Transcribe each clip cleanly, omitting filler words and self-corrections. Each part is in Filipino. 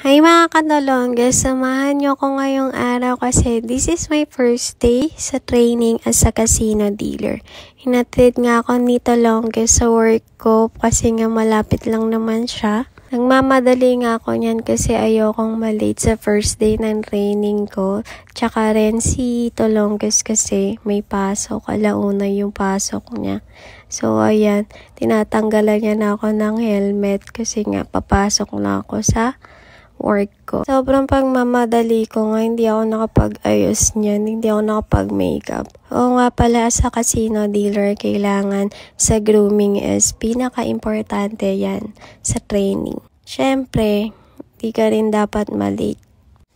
Hi mga kadolongges, samahan nyo ko ngayong araw kasi this is my first day sa training as a casino dealer. Hinatid nga ako ni Tolongges sa work ko kasi nga malapit lang naman siya. Nagmamadali nga ako niyan kasi ayokong malate sa first day ng training ko. Tsaka rin si Tolongges kasi may pasok, alauna yung pasok niya. So ayan, tinatanggalan niya na ako ng helmet kasi nga papasok na ako sa work ko. Sobrang pagmamadali ko nga, hindi ako nakapag-ayos niyan, hindi ako nakapag-makeup. Oo nga pala, sa casino dealer, kailangan sa grooming is pinaka-importante yan sa training. Siyempre, di ka rin dapat malate.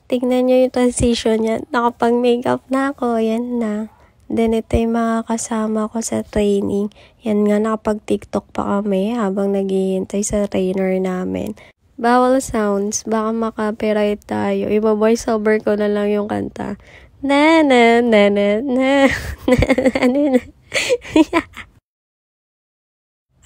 Tignan nyo yung transition yan. Nakapag-makeup na ako, yan na. Then ito yung mga kasama ko sa training. Yan nga, nakapag-tiktok pa kami habang naghihintay sa trainer namin. Bawal sounds, baka maka-copyright tayo. Iba-voice over ko na lang yung kanta. Na na na na na na na.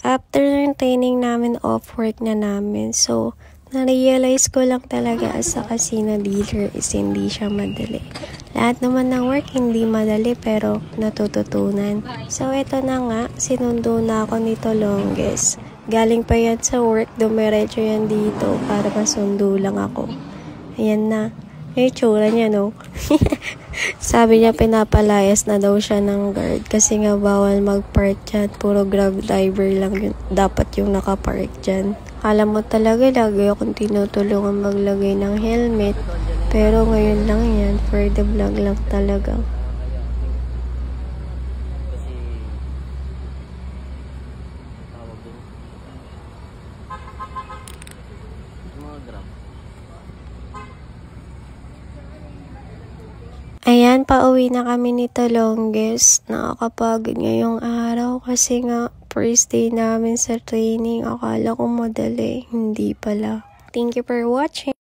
After ng training namin, off-work na namin. So, na-realize ko lang talaga as a casino dealer is hindi siya madali. Lahat naman ng work hindi madali pero natututunan. So, ito na nga, sinundo na ako ni Tolongges. Galing pa yan sa work, dumiretso yan dito para masundo lang ako. Ayan na. May tsura niya, no? Sabi niya pinapalayas na daw siya ng guard kasi nga bawal mag-park dyan. Puro grab driver lang yun. Dapat yung nakapark dyan. Alam mo talaga, lagi akong tinutulungan maglagay ng helmet. Pero ngayon lang yan, for the vlog lang talaga. Ayan, pauwi na kami ni Tolongges. Nakakapagod ngayong araw kasi nga first day namin sa training. Akala ko madali, hindi pala. Thank you for watching.